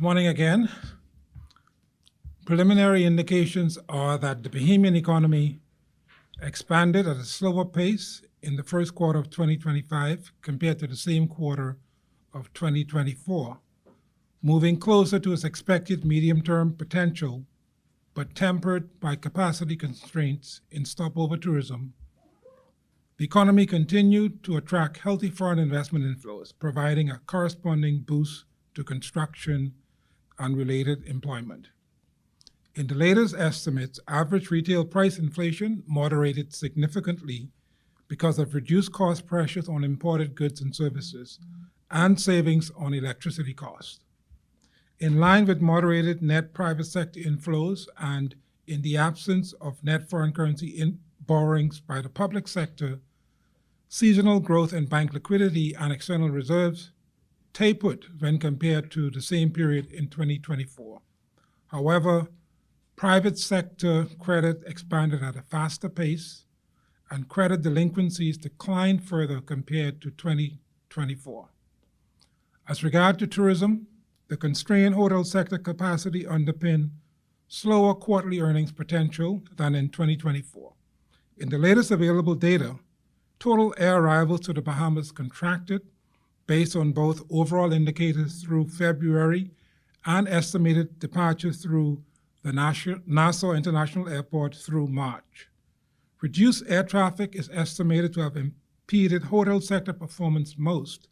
morning again. Preliminary indications are that the Bahamian economy expanded at a slower pace in the first quarter of 2025 compared to the same quarter of 2024, moving closer to its expected medium-term potential, but tempered by capacity constraints in stopover tourism. The economy continued to attract healthy foreign investment inflows, providing a corresponding boost to construction and related employment. In the latest estimates, average retail price inflation moderated significantly because of reduced cost pressures on imported goods and services and savings on electricity costs. In line with moderated net private sector inflows and in the absence of net foreign currency borrowings by the public sector, seasonal growth in bank liquidity and external reserves tapered when compared to the same period in 2024. However, private sector credit expanded at a faster pace, and credit delinquencies declined further compared to 2024. As regard to tourism, the constrained hotel sector capacity underpinned slower quarterly earnings potential than in 2024. In the latest available data, total air arrivals to the Bahamas contracted based on both overall indicators through February and estimated departures through the Nassau International Airport through March. Reduced air traffic is estimated to have impeded hotel sector performance most,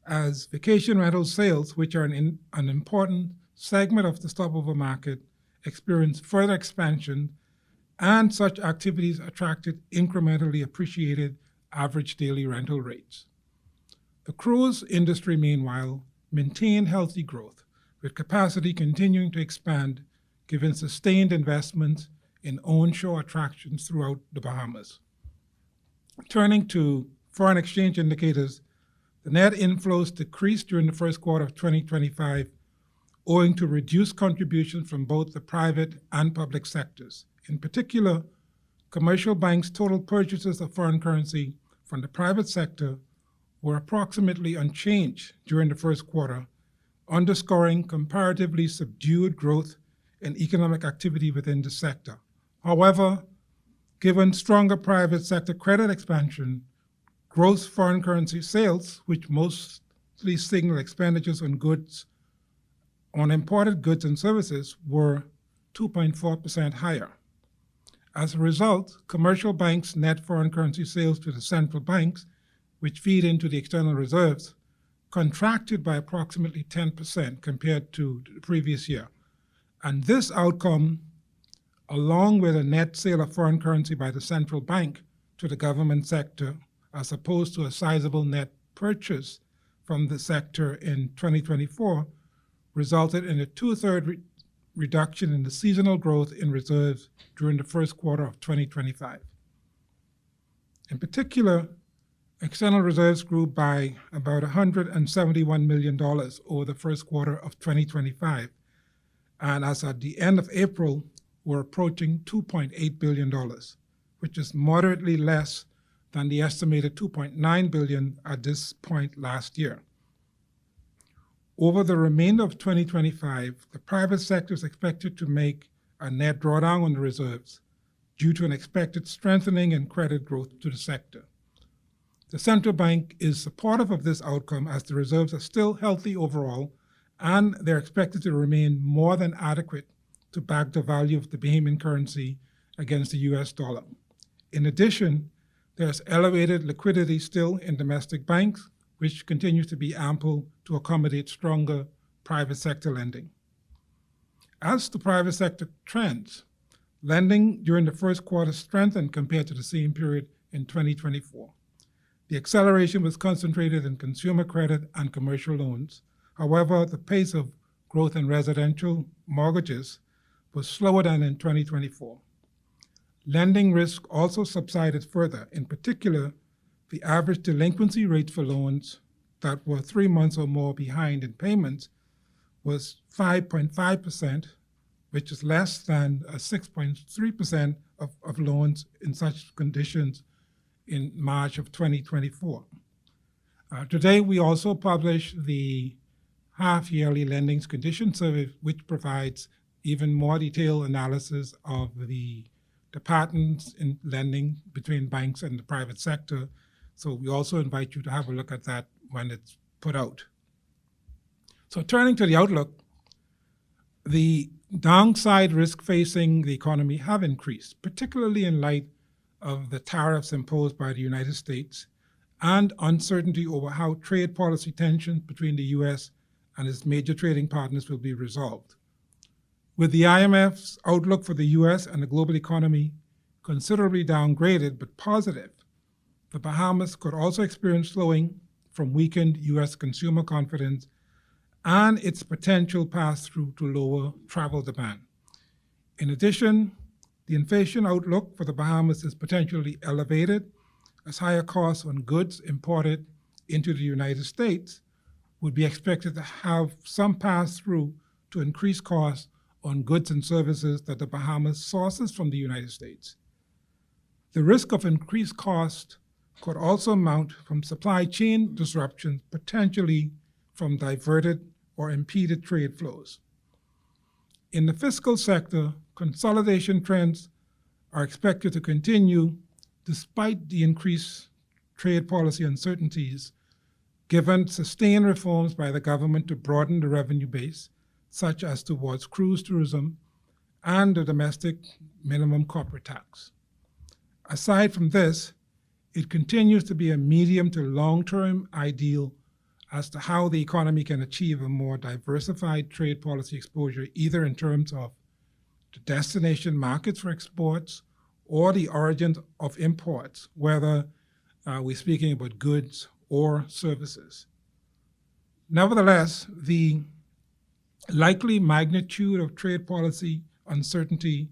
as vacation rental sales, which are an important segment of the stopover market, experienced further expansion, and such activities attracted incrementally appreciated average daily rental rates. The cruise industry, meanwhile, maintained healthy growth, with capacity continuing to expand given sustained investments in onshore attractions throughout the Bahamas. Turning to foreign exchange indicators, the net inflows decreased during the first quarter of 2025 owing to reduced contributions from both the private and public sectors. In particular, commercial banks' total purchases of foreign currency from the private sector were approximately unchanged during the first quarter, underscoring comparatively subdued growth in economic activity within the sector. However, given stronger private sector credit expansion, gross foreign currency sales, which mostly signal expenditures on imported goods and services, were 2.4% higher. As a result, commercial banks' net foreign currency sales to the central banks, which feed into the external reserves, contracted by approximately 10% compared to the previous year. And this outcome, along with a net sale of foreign currency by the central bank to the government sector, as opposed to a sizable net purchase from the sector in 2024, resulted in a two-third reduction in the seasonal growth in reserves during the first quarter of 2025. In particular, external reserves grew by about $171 million over the first quarter of 2025, and as at the end of April, we're approaching $2.8 billion, which is moderately less than the estimated $2.9 billion at this point last year. Over the remainder of 2025, the private sector is expected to make a net drawdown on the reserves due to an expected strengthening in credit growth to the sector. The central bank is supportive of this outcome as the reserves are still healthy overall, and they're expected to remain more than adequate to back the value of the Bahamian currency against the US dollar. In addition, there's elevated liquidity still in domestic banks, which continues to be ample to accommodate stronger private sector lending. As to private sector trends, lending during the first quarter strengthened compared to the same period in 2024. The acceleration was concentrated in consumer credit and commercial loans. However, the pace of growth in residential mortgages was slower than in 2024. Lending risk also subsided further. In particular, the average delinquency rate for loans that were 3 months or more behind in payments was 5.5%, which is less than 6.3% of loans in such conditions in March of 2024. Today, we also published the half-yearly lending condition survey, which provides even more detailed analysis of the patterns in lending between banks and the private sector. So we also invite you to have a look at that when it's put out. So turning to the outlook, the downside risk facing the economy have increased, particularly in light of the tariffs imposed by the United States and uncertainty over how trade policy tensions between the U.S. and its major trading partners will be resolved. With the IMF's outlook for the U.S. and the global economy considerably downgraded but positive, the Bahamas could also experience slowing from weakened U.S. consumer confidence and its potential pass-through to lower travel demand. In addition, the inflation outlook for the Bahamas is potentially elevated, as higher costs on goods imported into the United States would be expected to have some pass-through to increased costs on goods and services that the Bahamas sources from the United States. The risk of increased cost could also mount from supply chain disruptions, potentially from diverted or impeded trade flows. In the fiscal sector, consolidation trends are expected to continue despite the increased trade policy uncertainties, given sustained reforms by the government to broaden the revenue base, such as towards cruise tourism and the domestic minimum corporate tax. Aside from this, it continues to be a medium to long-term ideal as to how the economy can achieve a more diversified trade policy exposure, either in terms of the destination markets for exports or the origins of imports, whether we're speaking about goods or services. Nevertheless, the likely magnitude of trade policy uncertainty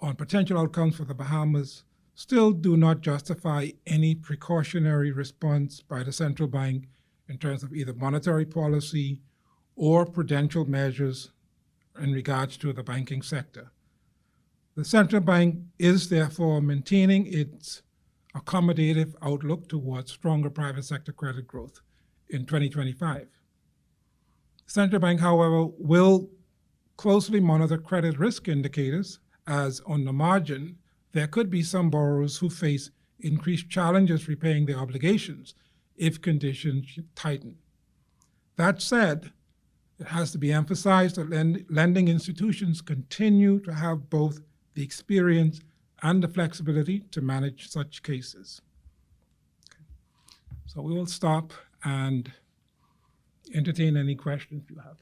on potential outcomes for the Bahamas still do not justify any precautionary response by the central bank in terms of either monetary policy or prudential measures in regards to the banking sector. The central bank is therefore maintaining its accommodative outlook towards stronger private sector credit growth in 2025. The central bank, however, will closely monitor credit risk indicators, as on the margin, there could be some borrowers who face increased challenges repaying their obligations if conditions tighten. That said, it has to be emphasized that lending institutions continue to have both the experience and the flexibility to manage such cases. Okay. So we will stop and entertain any questions you have.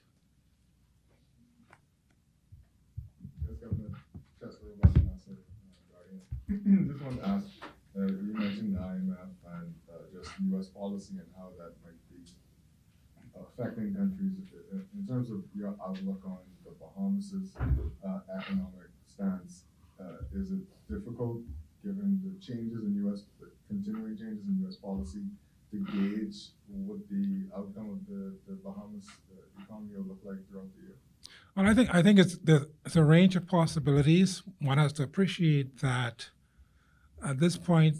Just want to ask, you mentioned the IMF and just U.S. policy and how that might be affecting countries. In terms of your outlook on the Bahamas' economic stance, is it difficult, given the changes in the continuing changes in U.S. policy, to gauge what the outcome of the Bahamas economy will look like throughout the year? Well, I think it's a range of possibilities. One has to appreciate that at this point,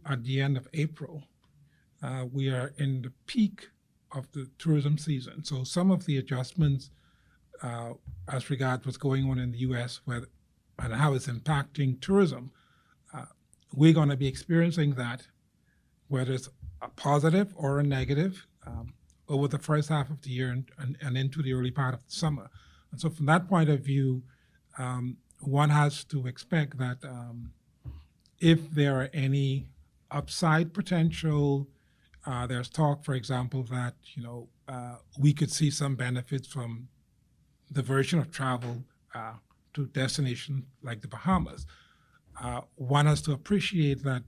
at the end of April, we are in the peak of the tourism season. So some of the adjustments as regards what's going on in the U.S. and how it's impacting tourism, we're going to be experiencing that, whether it's a positive or a negative, over the first half of the year and into the early part of the summer. And so from that point of view, one has to expect that if there are any upside potential, there's talk, for example, that we could see some benefits from diversion of travel to destinations like the Bahamas. One has to appreciate that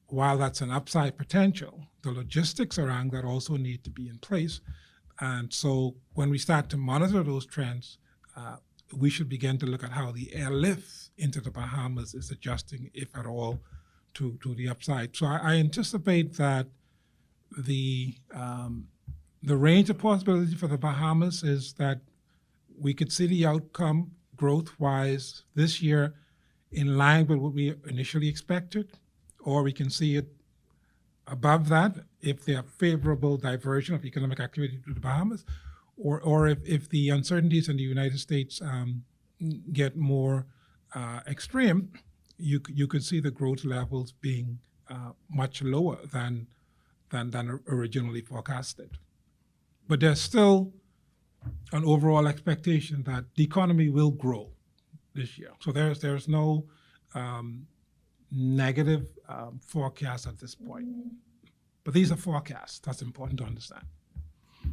while that's an upside potential, the logistics around that also need to be in place. And so when we start to monitor those trends, we should begin to look at how the airlift into the Bahamas is adjusting, if at all, to the upside. So I anticipate that the range of possibility for the Bahamas is that we could see the outcome growth-wise this year in line with what we initially expected, or we can see it above that if there are favorable diversion of economic activity to the Bahamas, or if the uncertainties in the United States get more extreme, you could see the growth levels being much lower than originally forecasted. But there's still an overall expectation that the economy will grow this year. So there's no negative forecast at this point. But these are forecasts. That's important to understand.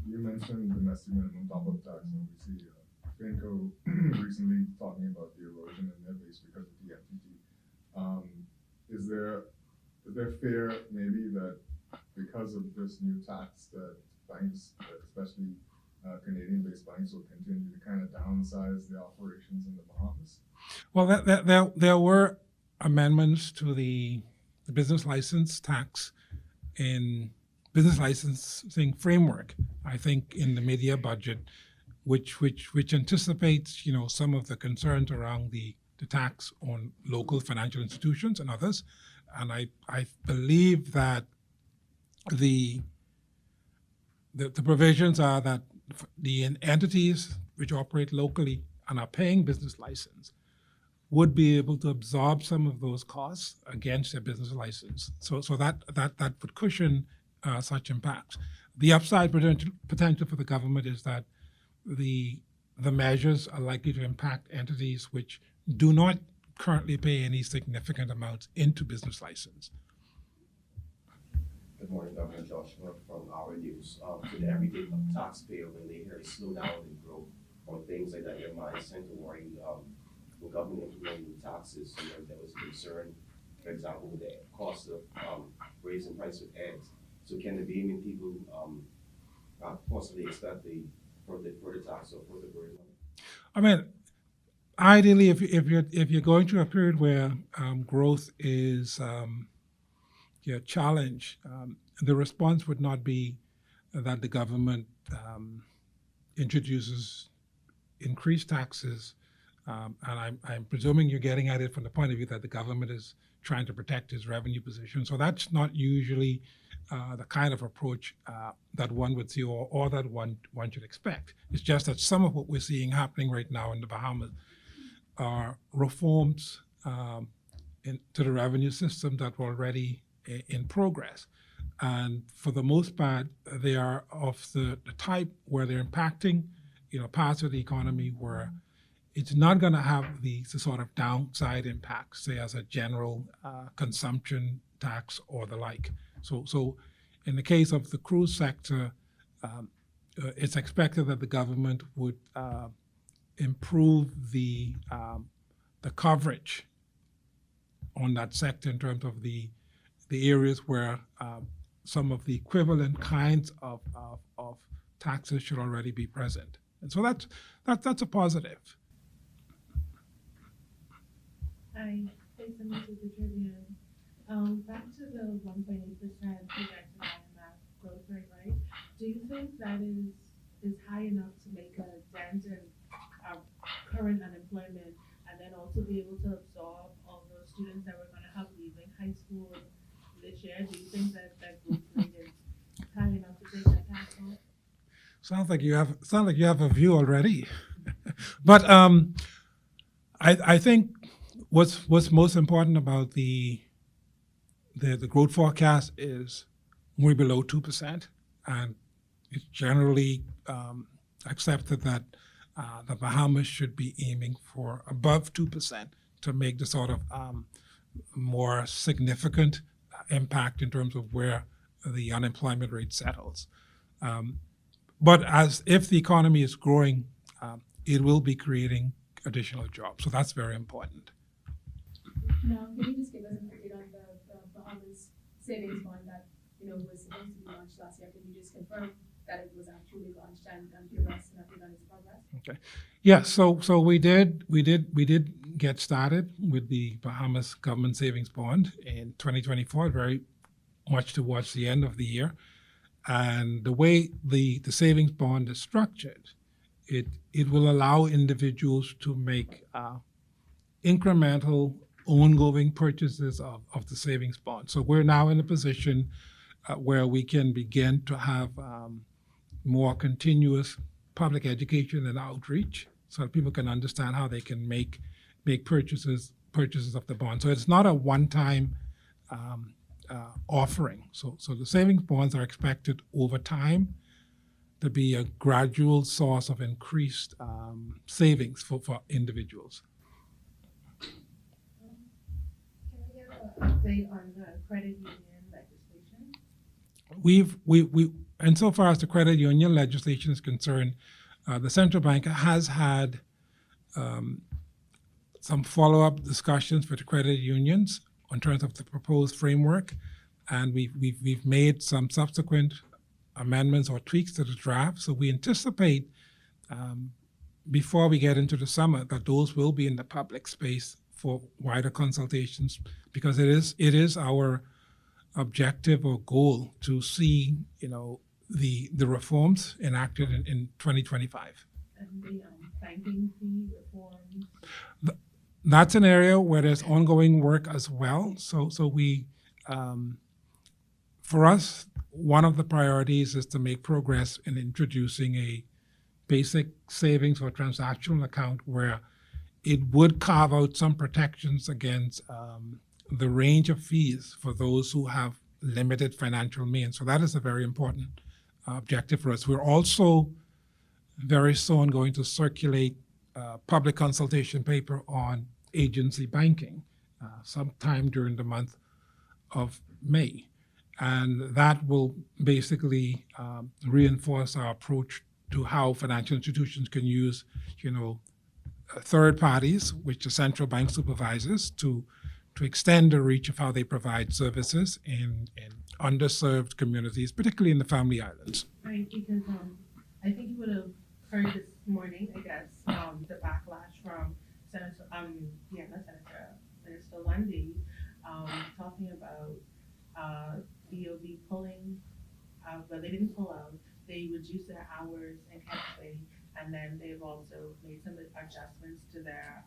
You mentioned domestic minimum top-up tax, and we see FinCo recently talking about the erosion in their base because of the FTT. Is there fear maybe that because of this new tax that banks, especially Canadian-based banks, will continue to kind of downsize the operations in the Bahamas? Well, there were amendments to the business license tax in business licensing framework, I think, in the mid-year budget, which anticipates, some of the concerns around the tax on local financial institutions and others. And I believe that the provisions are that the entities which operate locally and are paying business license would be able to absorb some of those costs against their business license. So that would cushion such impacts. The upside potential for the government is that the measures are likely to impact entities which do not currently pay any significant amounts into business license. Good morning, Governor Joshua from Our News. To the everyday taxpayer, when they hear a slowdown in growth or things like that, their minds tend to worry. When government implementing taxes, there was concern, for example, with the cost of raising price of eggs. So can the Bahamian people possibly expect a further tax or further burden on it? I mean, ideally, if you're going through a period where growth is challenged, the response would not be that the government introduces increased taxes, and I'm presuming you're getting at it from the point of view that the government is trying to protect its revenue position. So that's not usually the kind of approach that one would see or that one should expect. It's just that some of what we're seeing happening right now in the Bahamas are reforms to the revenue system that were already in progress. And for the most part, they are of the type where they're impacting, parts of the economy where it's not going to have the sort of downside impacts, say as a general consumption tax or the like. So in the case of the cruise sector, it's expected that the government would improve the coverage on that sector in terms of the areas where some of the equivalent kinds of taxes should already be present. And so that's a positive. Hi, thanks so much for the trivia. Back to the 1.8% projected IMF growth rate, right? Do you think that is high enough to make a dent in our current unemployment and then also be able to absorb all those students that we're going to have leaving high school this year? Do you think that growth rate is high enough to take that tax off? Sounds like you have a view already. But I think what's most important about the growth forecast is we're below 2%, and it's generally accepted that the Bahamas should be aiming for above 2% to make the sort of more significant impact in terms of where the unemployment rate settles. But if the economy is growing, it will be creating additional jobs. So that's very important. Now, can you just give us an update on the Bahamas savings bond that was supposed to be launched last year? Can you just confirm that it was actually launched and give us an update on its progress? Okay. Yeah. So we did get started with the Bahamas government savings bond in 2024, very much towards the end of the year. And the way the savings bond is structured, it will allow individuals to make incremental ongoing purchases of the savings bond. So we're now in a position where we can begin to have more continuous public education and outreach so that people can understand how they can make purchases of the bond. So it's not a one-time offering. So the savings bonds are expected over time to be a gradual source of increased savings for individuals. Can I get an update on the credit union legislation? We insofar as the credit union legislation is concerned, the central bank has had some follow-up discussions with the credit unions in terms of the proposed framework, and we've made some subsequent amendments or tweaks to the draft. So we anticipate before we get into the summer that those will be in the public space for wider consultations, because it is our objective or goal to see the reforms enacted in 2025. And the banking fee reforms? That's an area where there's ongoing work as well. So we, for us, one of the priorities is to make progress in introducing a basic savings or transactional account where it would carve out some protections against the range of fees for those who have limited financial means. So that is a very important objective for us. We're also very soon going to circulate public consultation paper on agency banking sometime during the month of May. And that will basically reinforce our approach to how financial institutions can use, third parties, which the central bank supervises, to extend the reach of how they provide services in underserved communities, particularly in the family islands. Right, because I think you would have heard this morning, I guess, the backlash from Minister Lundy, talking about DOD pulling, but they didn't pull out. They reduced their hours and Cape, and then they've also made some adjustments to their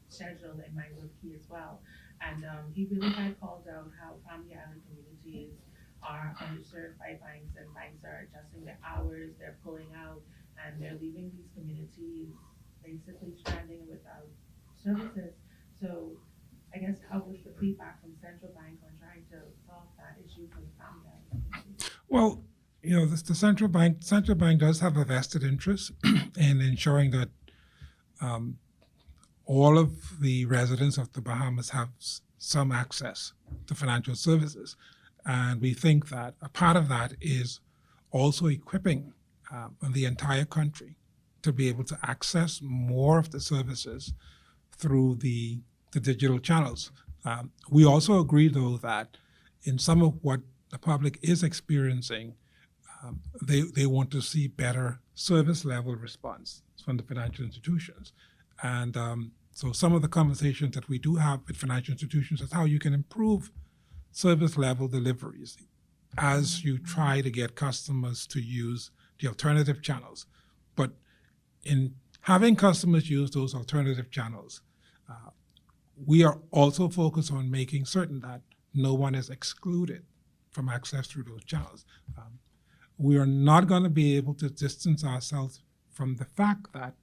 schedule in my key as well. And he really had called out how family island communities are underserved by banks, and banks are adjusting their hours, they're pulling out, and they're leaving these communities basically stranding without services. So I guess how was the feedback from central bank on trying to solve that issue for the family island communities? Well, the central bank does have a vested interest in ensuring that all of the residents of the Bahamas have some access to financial services. And we think that a part of that is also equipping the entire country to be able to access more of the services through the digital channels. We also agree, though, that in some of what the public is experiencing, they want to see better service level response from the financial institutions. And so some of the conversations that we do have with financial institutions is how you can improve service level deliveries as you try to get customers to use the alternative channels. But in having customers use those alternative channels, we are also focused on making certain that no one is excluded from access through those channels. We are not going to be able to distance ourselves from the fact that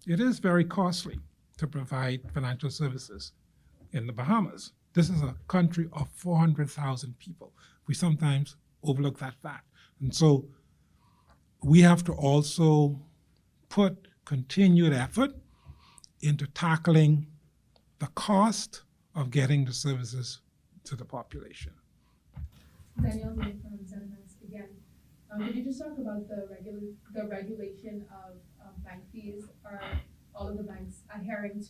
it is very costly to provide financial services in the Bahamas. This is a country of 400,000 people. We sometimes overlook that fact. And so we have to also put continued effort into tackling the cost of getting the services to the population. Danielle May from ZMS again. Could you just talk about the regulation of bank fees? Are all of the banks adhering to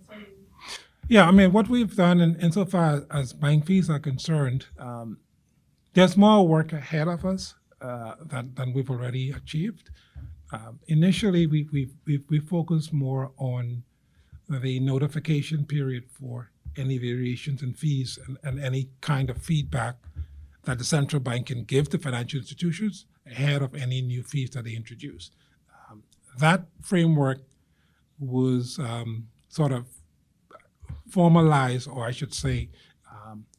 certain? Yeah, I mean, what we've done insofar as bank fees are concerned, there's more work ahead of us than we've already achieved. Initially, we focused more on the notification period for any variations in fees and any kind of feedback that the central bank can give to financial institutions ahead of any new fees that they introduce. That framework was sort of formalized, or I should say,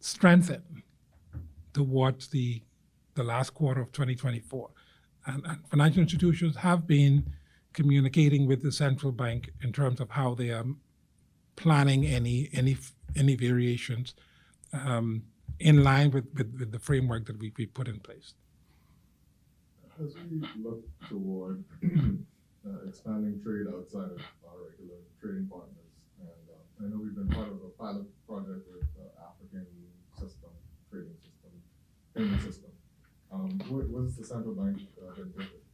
strengthened towards the last quarter of 2024. And financial institutions have been communicating with the central bank in terms of how they are planning any variations in line with the framework that we put in place. As we look toward expanding trade outside of our regular trading partners, and I know we've been part of a pilot project with African system, trading system, payment system. What is the central bank,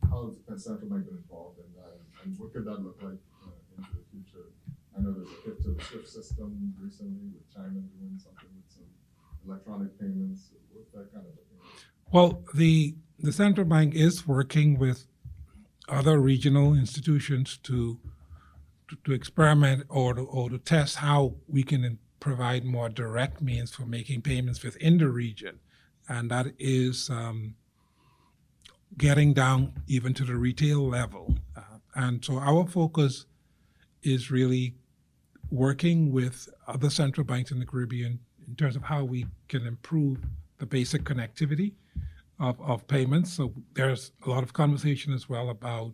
how has the central bank been involved in that, and what could that look like into the future? I know there's a hit to the SWIFT system recently with China doing something with some electronic payments. What's that kind of looking like? Well, the central bank is working with other regional institutions to experiment or to test how we can provide more direct means for making payments within the region, and that is getting down even to the retail level. And so our focus is really working with other central banks in the Caribbean in terms of how we can improve the basic connectivity of payments. So there's a lot of conversation as well about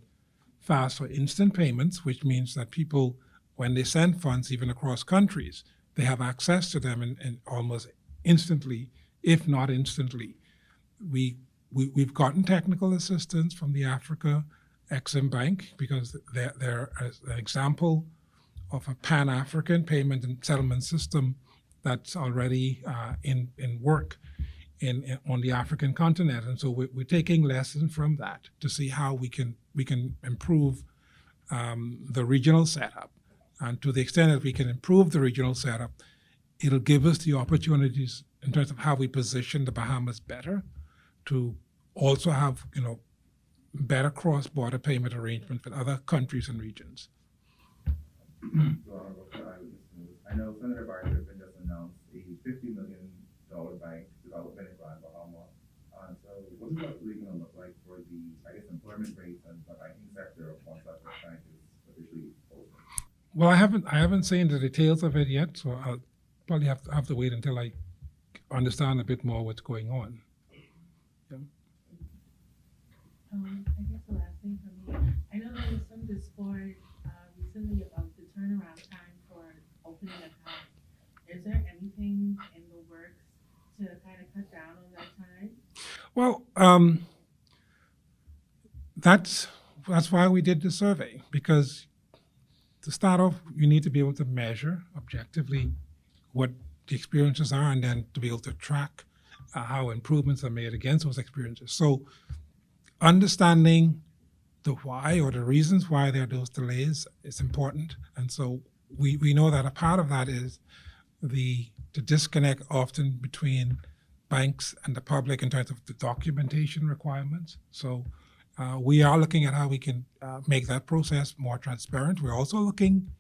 fast or instant payments, which means that people, when they send funds even across countries, they have access to them in almost instantly, if not instantly. We've gotten technical assistance from the Africa Exim Bank because they're an example of a Pan-African payment and settlement system that's already in work on the African continent, and so we're taking lessons from that to see how we can improve the regional setup, and to the extent that we can improve the regional setup, it'll give us the opportunities in terms of how we position the Bahamas better to also have better cross-border payment arrangements with other countries and regions. I know Senator Barker just announced a $50 million bank development grant Bahamas. So what is that really going to look like for the, employment rates and the banking sector once that bank is officially open? Well, I haven't seen the details of it yet, so I'll probably have to wait until I understand a bit more what's going on. Yeah. I guess the last thing for me, I know there was some discord recently about the turnaround time for opening accounts. Is there anything in the works to kind of cut down on that time? Well, that's why we did the survey, because to start off, you need to be able to measure objectively what the experiences are, and then to be able to track how improvements are made against those experiences. So understanding the why or the reasons why there are those delays is important. And so we know that a part of that is the disconnect often between banks and the public in terms of the documentation requirements. So we are looking at how we can make that process more transparent. We're also looking,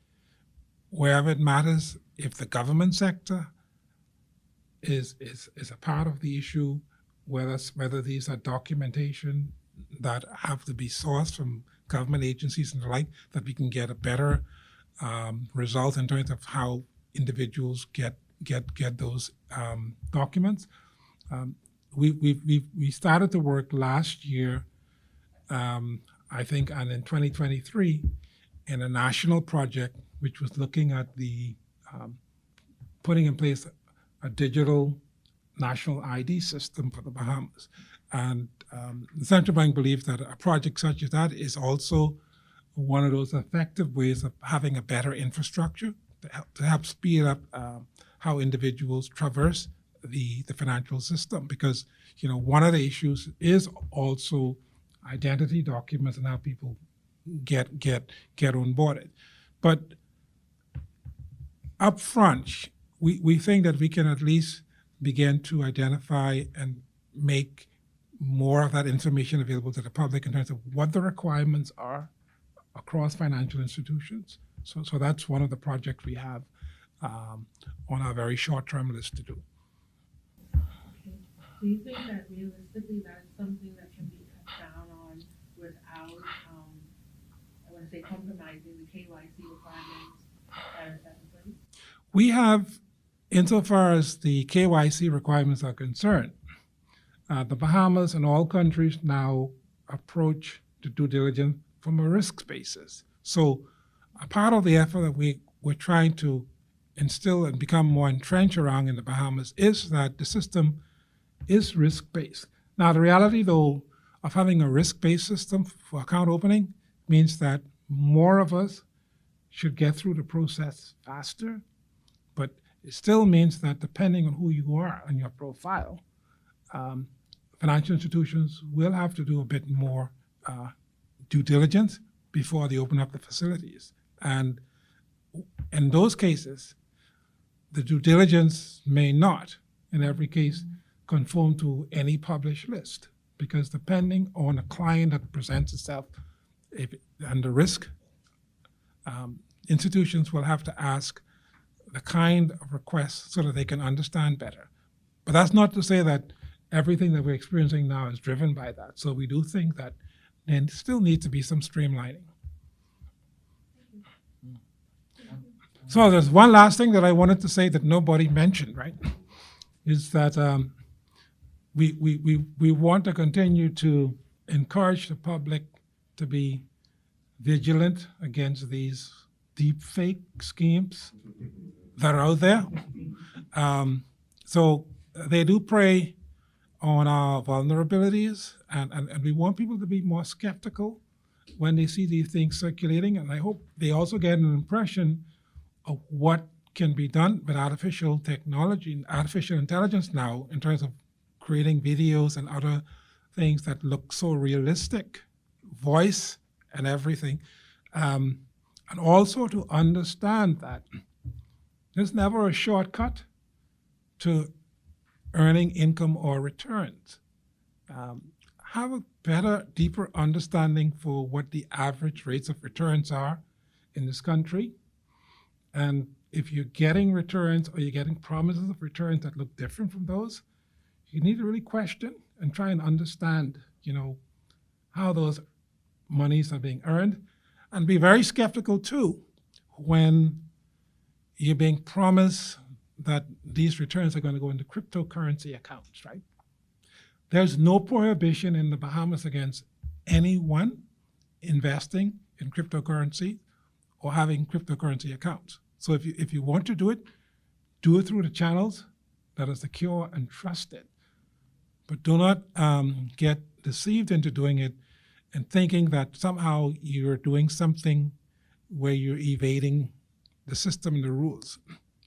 wherever it matters, if the government sector is a part of the issue, whether these are documentation that have to be sourced from government agencies and the like, that we can get a better result in terms of how individuals get those documents. We started to work last year, I think, and in 2023, in a national project which was looking at the putting in place a digital national ID system for the Bahamas. And the central bank believes that a project such as that is also one of those effective ways of having a better infrastructure to help speed up how individuals traverse the financial system. Because one of the issues is also identity documents and how people get onboarded. But up front, we think that we can at least begin to identify and make more of that information available to the public in terms of what the requirements are across financial institutions. So that's one of the projects we have on our very short-term list to do. Okay. Do you think that realistically that is something that can be cut down on without, I want to say, compromising the KYC requirements that are set in place? We have, insofar as the KYC requirements are concerned, The Bahamas and all countries now approach the due diligence from a risk basis. So a part of the effort that we're trying to instill and become more entrenched around in the Bahamas is that the system is risk-based. Now, the reality, though, of having a risk-based system for account opening means that more of us should get through the process faster, but it still means that depending on who you are and your profile, financial institutions will have to do a bit more due diligence before they open up the facilities. And in those cases, the due diligence may not, in every case, conform to any published list, because depending on the client that presents itself and the risk, institutions will have to ask the kind of requests so that they can understand better. But that's not to say that everything that we're experiencing now is driven by that. So we do think that there still needs to be some streamlining. So there's one last thing that I wanted to say that nobody mentioned, right? Is that we want to continue to encourage the public to be vigilant against these deep fake schemes that are out there. So they do prey on our vulnerabilities, and we want people to be more skeptical when they see these things circulating. And I hope they also get an impression of what can be done with artificial technology and artificial intelligence now in terms of creating videos and other things that look so realistic, voice and everything. And also to understand that there's never a shortcut to earning income or returns. Have a better, deeper understanding for what the average rates of returns are in this country. And if you're getting returns or you're getting promises of returns that look different from those, you need to really question and try and understand, how those monies are being earned, and be very skeptical too when you're being promised that these returns are going to go into cryptocurrency accounts, right? There's no prohibition in the Bahamas against anyone investing in cryptocurrency or having cryptocurrency accounts. So if you want to do it through the channels that are secure and trusted. But do not get deceived into doing it and thinking that somehow you're doing something where you're evading the system and the rules.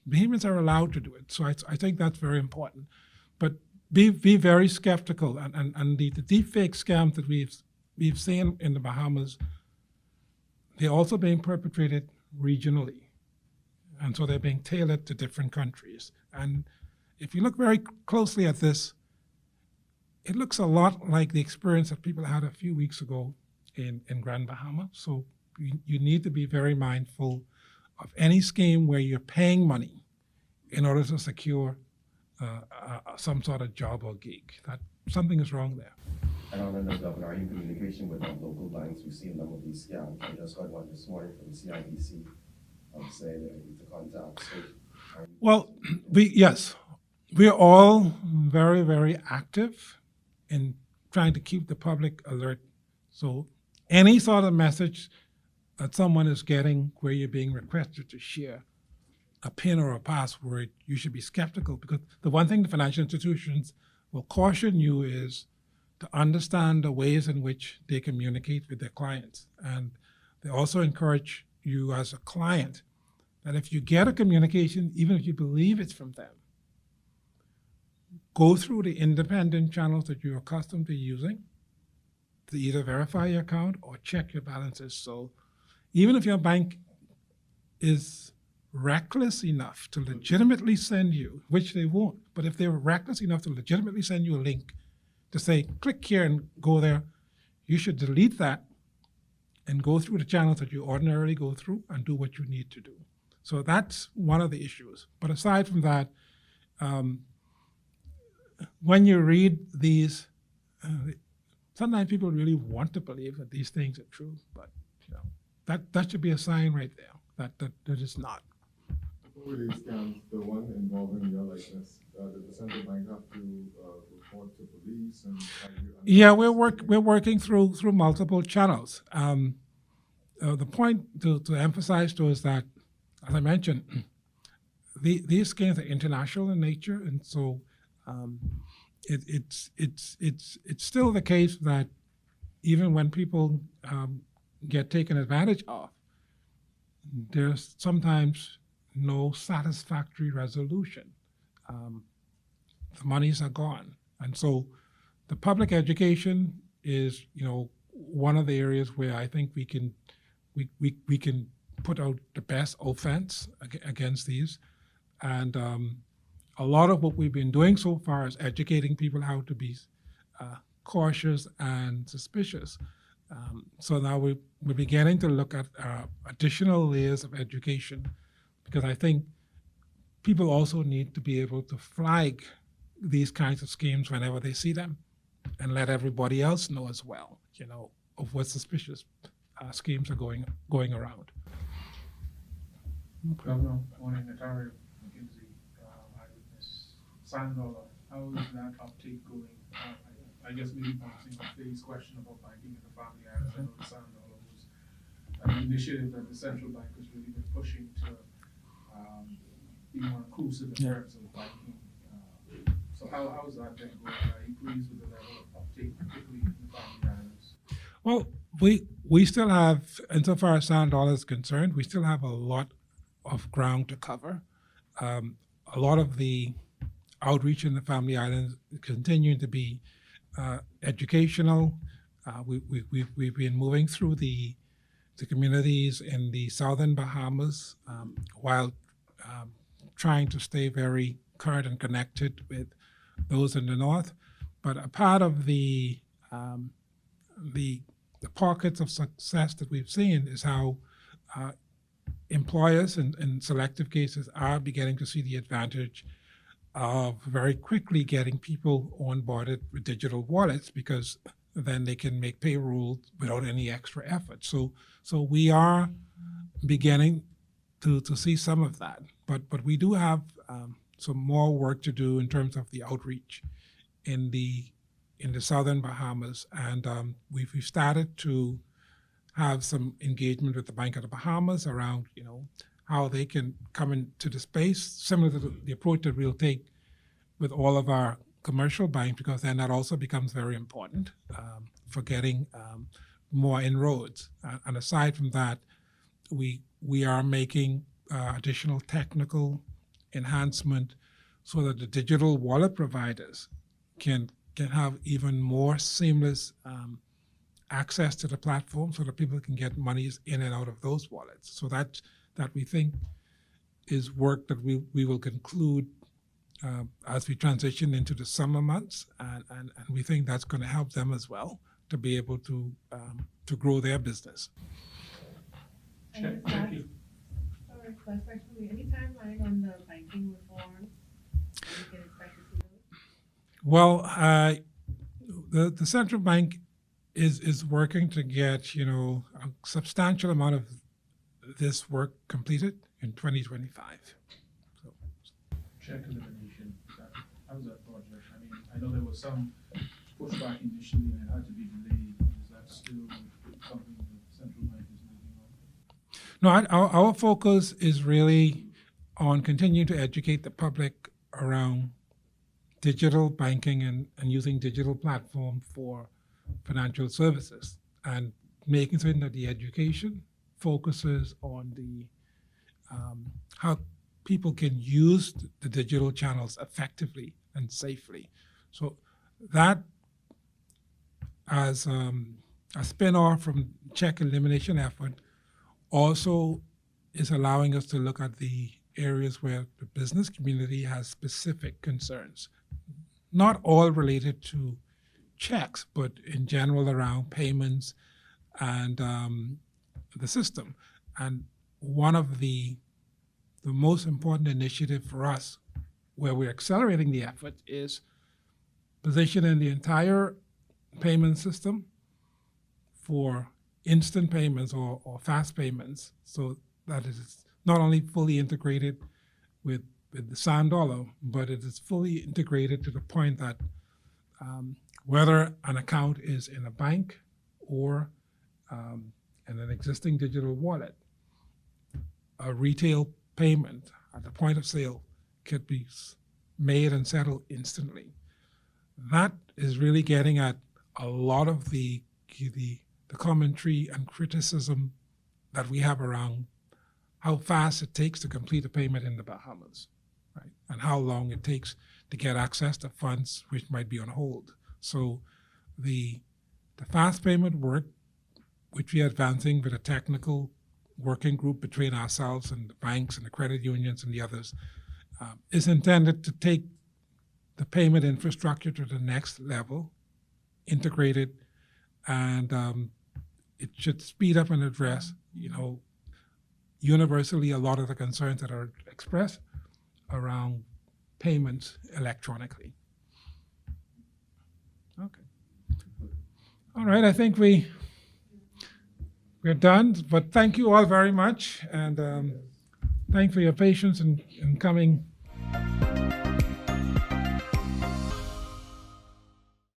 Bahamians are allowed to do it, so I think that's very important. But be very skeptical, and the deepfake scams that we've seen in the Bahamas, they're also being perpetrated regionally, and so they're being tailored to different countries. And if you look very closely at this, it looks a lot like the experience that people had a few weeks ago in Grand Bahama. So you need to be very mindful of any scheme where you're paying money in order to secure some sort of job or gig. That something is wrong there. I don't know, Governor, are you in communication with local banks who see a number of these scams? I just got one this morning from the CIBC saying that I need to contact. So, well, we're all very, very active in trying to keep the public alert. So any sort of message that someone is getting where you're being requested to share a PIN or a password, you should be skeptical, because the one thing the financial institutions will caution you is to understand the ways in which they communicate with their clients. And they also encourage you as a client that if you get a communication, even if you believe it's from them, go through the independent channels that you're accustomed to using to either verify your account or check your balances. So even if your bank is reckless enough to legitimately send you, which they won't, but if they were reckless enough to legitimately send you a link to say, click here and go there, you should delete that and go through the channels that you ordinarily go through and do what you need to do. So that's one of the issues. But aside from that, when you read these, sometimes people really want to believe that these things are true, but that should be a sign right there that it's not. Before these scams, the one involving your likeness, did the central bank have to report to police? release and Yeah, we're working through multiple channels. The point to emphasize to is that, as I mentioned, these schemes are international in nature, and so um, it's still the case that even when people get taken advantage of, there's sometimes no satisfactory resolution. Um, the monies are gone, and so the public education is, one of the areas where I think we can put out the best offense against these. And a lot of what we've been doing so far is educating people how to be cautious and suspicious. So now we're beginning to look at additional layers of education, because I think people also need to be able to flag these kinds of schemes whenever they see them, and let everybody else know as well, of what suspicious schemes are going around. Governor, morning, Atari McKinsey, eyewitness, Sand Dollar, how is that uptake going? I guess maybe bouncing off Faye's question about banking in the family islands, I know the Sand Dollar was an initiative that the central bank has really been pushing to be more inclusive in terms of banking. So how is that been going? Are you pleased with the level of uptake, particularly in the family islands? Well, we still have, insofar as Sand Dollar is concerned, we still have a lot of ground to cover. A lot of the outreach in the family islands continuing to be educational. We've been moving through the communities in the southern Bahamas, while trying to stay very current and connected with those in the north. But a part of the pockets of success that we've seen is how employers in selective cases are beginning to see the advantage of very quickly getting people onboarded with digital wallets, because then they can make payroll without any extra effort. So we are beginning to see some of that, but we do have some more work to do in terms of the outreach in the southern Bahamas, and we've started to have some engagement with the Bank of the Bahamas around, how they can come into the space, similar to the approach that we'll take with all of our commercial banks, because then that also becomes very important for getting more inroads. And aside from that, we are making additional technical enhancement so that the digital wallet providers can have even more seamless access to the platform, so that people can get monies in and out of those wallets. So that we think is work that we will conclude as we transition into the summer months, and we think that's going to help them as well to be able to grow their business. Check, thank you. Sorry, last question for me. Any timeline on the banking reform? We can expect to see those? Well, the central bank is working to get a substantial amount of this work completed in 2025. So, Check elimination, how was that project? I mean, I know there was some pushback initially and it had to be delayed. Is that still something the central bank is moving on? no, our focus is really on continuing to educate the public around digital banking and using digital platform for financial services, and making certain that the education focuses on the how people can use the digital channels effectively and safely. So that, as a spin-off from check elimination effort, also is allowing us to look at the areas where the business community has specific concerns, not all related to checks, but in general around payments and the system. And one of the most important initiative for us, where we're accelerating the effort, is positioning the entire payment system for instant payments or fast payments, so that it is not only fully integrated with the Sand Dollar, but it is fully integrated to the point that whether an account is in a bank or in an existing digital wallet. A retail payment at the point of sale could be made and settled instantly. That is really getting at a lot of the commentary and criticism that we have around how fast it takes to complete a payment in the Bahamas, right? And how long it takes to get access to funds which might be on hold. So the fast payment work, which we are advancing with a technical working group between ourselves and the banks and the credit unions and the others, is intended to take the payment infrastructure to the next level, integrated, and it should speed up and address, universally a lot of the concerns that are expressed around payments electronically. Okay. All right, I think we're done, but thank you all very much, and thanks for your patience in coming